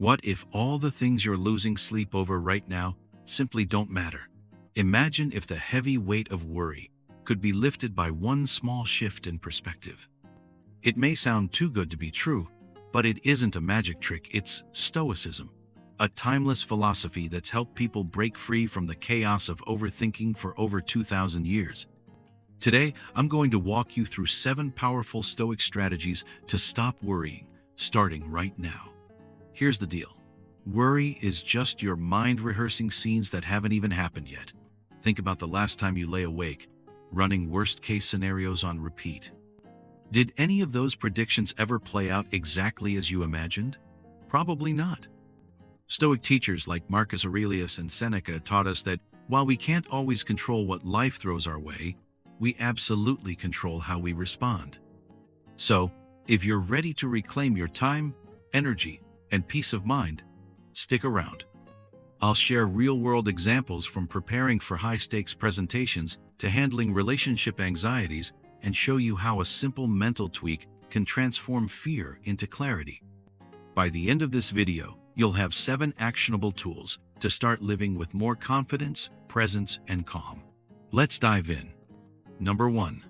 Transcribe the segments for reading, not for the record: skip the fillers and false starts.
What if all the things you're losing sleep over right now simply don't matter? Imagine if the heavy weight of worry could be lifted by one small shift in perspective. It may sound too good to be true, but it isn't a magic trick, it's Stoicism, a timeless philosophy that's helped people break free from the chaos of overthinking for over 2,000 years. Today, I'm going to walk you through 7 powerful Stoic strategies to stop worrying, starting right now. Here's the deal. Worry is just your mind rehearsing scenes that haven't even happened yet. Think about the last time you lay awake, running worst-case scenarios on repeat. Did any of those predictions ever play out exactly as you imagined? Probably not. Stoic teachers like Marcus Aurelius and Seneca taught us that while we can't always control what life throws our way, we absolutely control how we respond. So, if you're ready to reclaim your time, energy, and peace of mind, stick around. I'll share real-world examples from preparing for high-stakes presentations to handling relationship anxieties and show you how a simple mental tweak can transform fear into clarity. By the end of this video, you'll have 7 actionable tools to start living with more confidence, presence, and calm. Let's dive in. Number 1.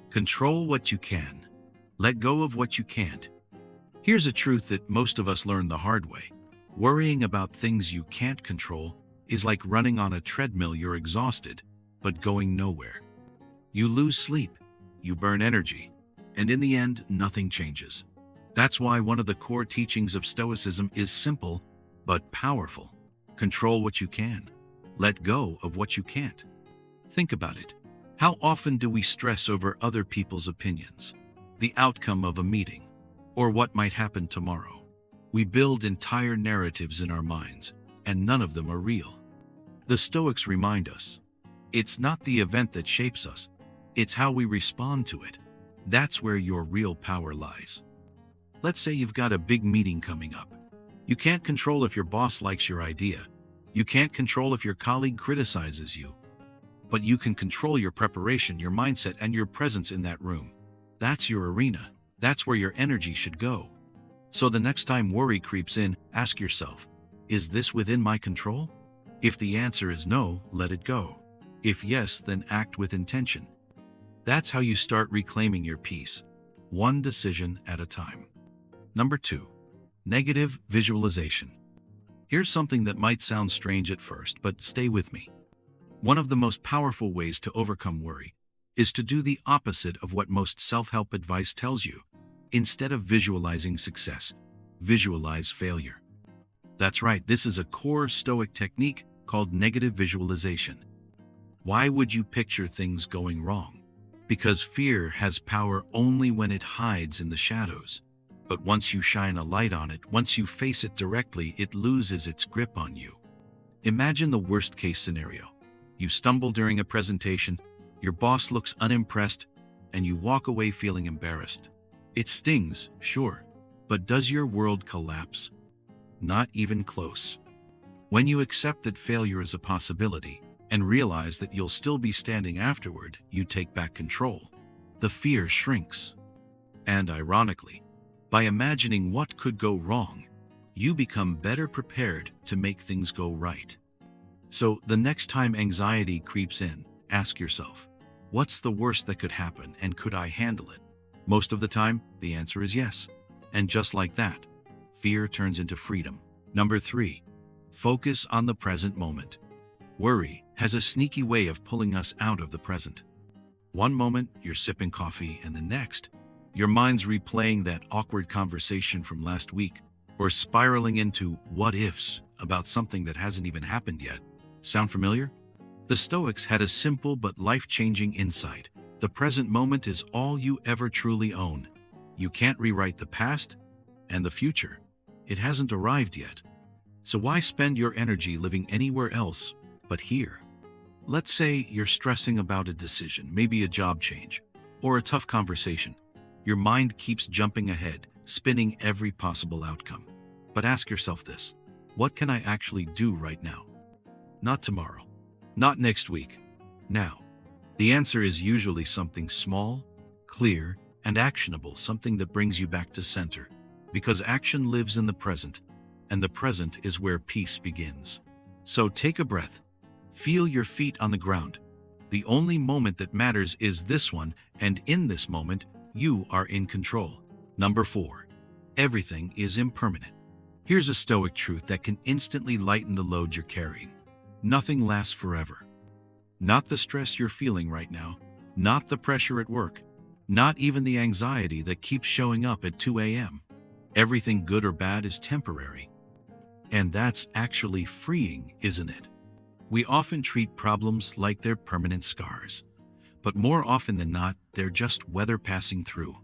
Control what you can. Let go of what you can't. Here's a truth that most of us learn the hard way. Worrying about things you can't control is like running on a treadmill. You're exhausted, but going nowhere. You lose sleep, you burn energy, and in the end, nothing changes. That's why one of the core teachings of Stoicism is simple, but powerful. Control what you can. Let go of what you can't. Think about it. How often do we stress over other people's opinions, the outcome of a meeting, or what might happen tomorrow? We build entire narratives in our minds, and none of them are real. The Stoics remind us, it's not the event that shapes us, it's how we respond to it. That's where your real power lies. Let's say you've got a big meeting coming up. You can't control if your boss likes your idea. You can't control if your colleague criticizes you. But you can control your preparation, your mindset, and your presence in that room. That's your arena. That's where your energy should go. So the next time worry creeps in, ask yourself, is this within my control? If the answer is no, let it go. If yes, then act with intention. That's how you start reclaiming your peace, one decision at a time. Number 2. Negative visualization. Here's something that might sound strange at first, but stay with me. One of the most powerful ways to overcome worry is to do the opposite of what most self-help advice tells you. Instead of visualizing success, visualize failure. That's right, this is a core Stoic technique called negative visualization. Why would you picture things going wrong? Because fear has power only when it hides in the shadows. But once you shine a light on it, once you face it directly, it loses its grip on you. Imagine the worst-case scenario. You stumble during a presentation, your boss looks unimpressed, and you walk away feeling embarrassed. It stings, sure, but does your world collapse? Not even close. When you accept that failure is a possibility and realize that you'll still be standing afterward, you take back control. The fear shrinks. And ironically, by imagining what could go wrong, you become better prepared to make things go right. So the next time anxiety creeps in, ask yourself, what's the worst that could happen and could I handle it? Most of the time, the answer is yes. And just like that, fear turns into freedom. Number 3. Focus on the present moment. Worry has a sneaky way of pulling us out of the present. One moment, you're sipping coffee, and the next, your mind's replaying that awkward conversation from last week, or spiraling into what-ifs about something that hasn't even happened yet. Sound familiar? The Stoics had a simple but life-changing insight. The present moment is all you ever truly own. You can't rewrite the past, and the future. It hasn't arrived yet. So why spend your energy living anywhere else but here? Let's say you're stressing about a decision, maybe a job change, or a tough conversation. Your mind keeps jumping ahead, spinning every possible outcome. But ask yourself this: what can I actually do right now? Not tomorrow, not next week, now. The answer is usually something small, clear, and actionable, something that brings you back to center. Because action lives in the present, and the present is where peace begins. So take a breath. Feel your feet on the ground. The only moment that matters is this one, and in this moment, you are in control. Number 4. Everything is impermanent. Here's a Stoic truth that can instantly lighten the load you're carrying. Nothing lasts forever. Not the stress you're feeling right now, not the pressure at work, not even the anxiety that keeps showing up at 2 a.m. Everything good or bad is temporary. And that's actually freeing, isn't it? We often treat problems like they're permanent scars, but more often than not, they're just weather passing through.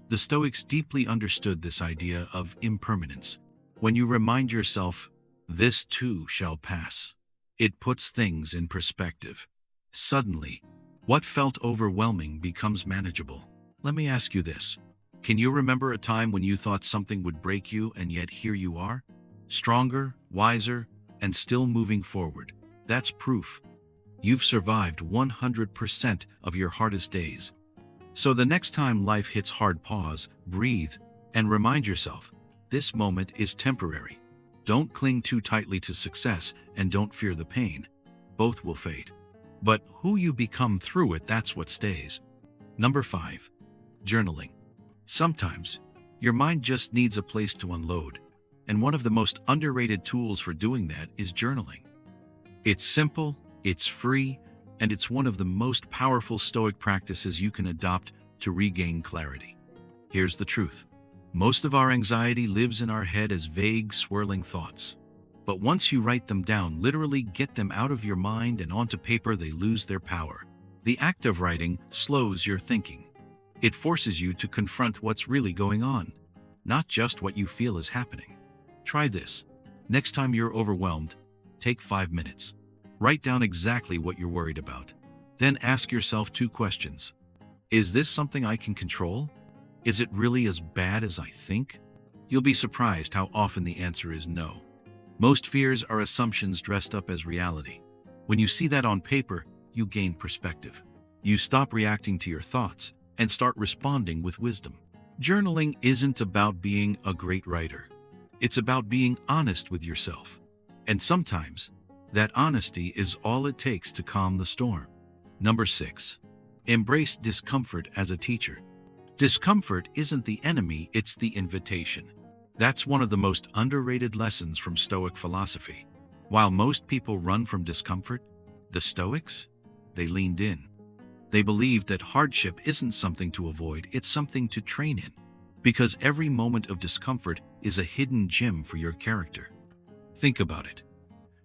The Stoics deeply understood this idea of impermanence. When you remind yourself, "This too shall pass," it puts things in perspective. Suddenly, what felt overwhelming becomes manageable. Let me ask you this. Can you remember a time when you thought something would break you and yet here you are? Stronger, wiser, and still moving forward. That's proof. You've survived 100% of your hardest days. So the next time life hits hard, pause, breathe, and remind yourself, this moment is temporary. Don't cling too tightly to success and don't fear the pain. Both will fade. But who you become through it, that's what stays. Number 5. Journaling. Sometimes, your mind just needs a place to unload, and one of the most underrated tools for doing that is journaling. It's simple, it's free, and it's one of the most powerful Stoic practices you can adopt to regain clarity. Here's the truth. Most of our anxiety lives in our head as vague, swirling thoughts. But once you write them down, literally get them out of your mind and onto paper, they lose their power. The act of writing slows your thinking. It forces you to confront what's really going on, not just what you feel is happening. Try this. Next time you're overwhelmed, take 5 minutes. Write down exactly what you're worried about. Then ask yourself 2 questions. Is this something I can control? Is it really as bad as I think? You'll be surprised how often the answer is no. Most fears are assumptions dressed up as reality. When you see that on paper, you gain perspective. You stop reacting to your thoughts and start responding with wisdom. Journaling isn't about being a great writer. It's about being honest with yourself. And sometimes, that honesty is all it takes to calm the storm. Number 6. Embrace discomfort as a teacher. Discomfort isn't the enemy, it's the invitation. That's one of the most underrated lessons from Stoic philosophy. While most people run from discomfort, the Stoics, they leaned in. They believed that hardship isn't something to avoid, it's something to train in. Because every moment of discomfort is a hidden gem for your character. Think about it.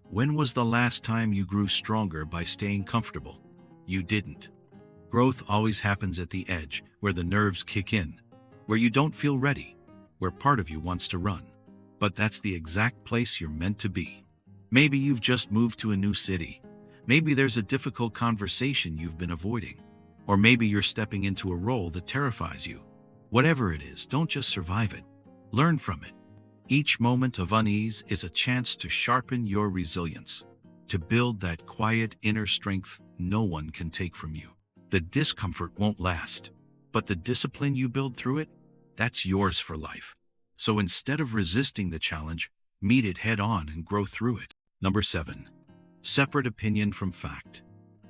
When was the last time you grew stronger by staying comfortable? You didn't. Growth always happens at the edge, where the nerves kick in, where you don't feel ready, where part of you wants to run. But that's the exact place you're meant to be. Maybe you've just moved to a new city. Maybe there's a difficult conversation you've been avoiding. Or maybe you're stepping into a role that terrifies you. Whatever it is, don't just survive it. Learn from it. Each moment of unease is a chance to sharpen your resilience, to build that quiet inner strength no one can take from you. The discomfort won't last, but the discipline you build through it, that's yours for life. So instead of resisting the challenge, meet it head on and grow through it. Number 7. Separate opinion from fact.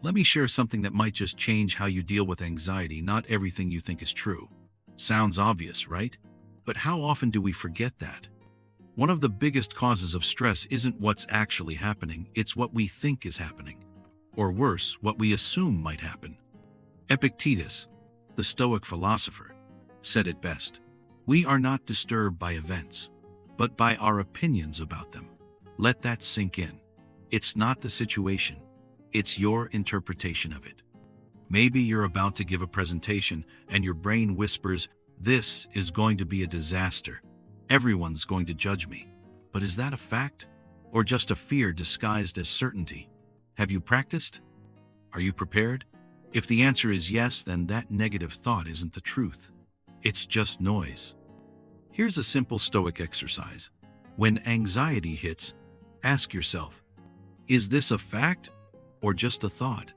Let me share something that might just change how you deal with anxiety. Not everything you think is true. Sounds obvious, right? But how often do we forget that? One of the biggest causes of stress isn't what's actually happening, it's what we think is happening. Or worse, what we assume might happen. Epictetus, the Stoic philosopher, said it best. We are not disturbed by events, but by our opinions about them. Let that sink in. It's not the situation, it's your interpretation of it. Maybe you're about to give a presentation and your brain whispers, "This is going to be a disaster. Everyone's going to judge me." But is that a fact? Or just a fear disguised as certainty? Have you practiced? Are you prepared? If the answer is yes, then that negative thought isn't the truth. It's just noise. Here's a simple Stoic exercise. When anxiety hits, ask yourself, is this a fact or just a thought?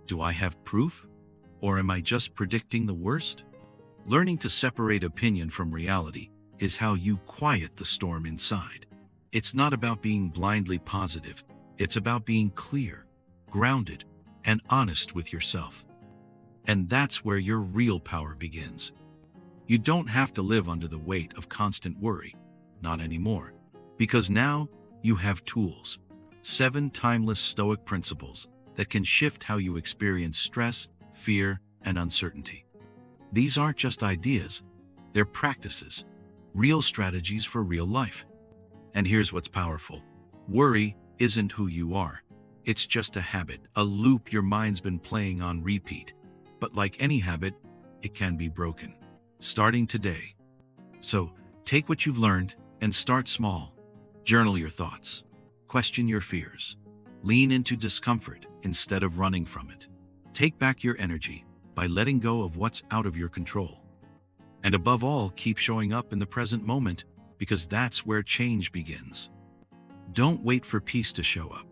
Do I have proof? Or am I just predicting the worst? Learning to separate opinion from reality is how you quiet the storm inside. It's not about being blindly positive. It's about being clear, grounded, and honest with yourself. And that's where your real power begins. You don't have to live under the weight of constant worry. Not anymore. Because now you have tools. 7 timeless Stoic principles that can shift how you experience stress, fear, and uncertainty. These aren't just ideas. They're practices. Real strategies for real life. And here's what's powerful. Worry isn't who you are. It's just a habit, a loop your mind's been playing on repeat. But like any habit, it can be broken. Starting today. So, take what you've learned and start small. Journal your thoughts. Question your fears. Lean into discomfort instead of running from it. Take back your energy by letting go of what's out of your control. And above all, keep showing up in the present moment, because that's where change begins. Don't wait for peace to show up.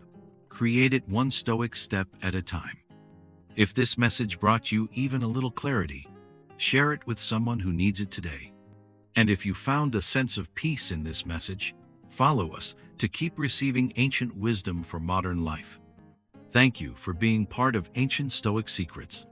Create it one Stoic step at a time. If this message brought you even a little clarity, share it with someone who needs it today. And if you found a sense of peace in this message, follow us to keep receiving ancient wisdom for modern life. Thank you for being part of Ancient Stoic Secrets.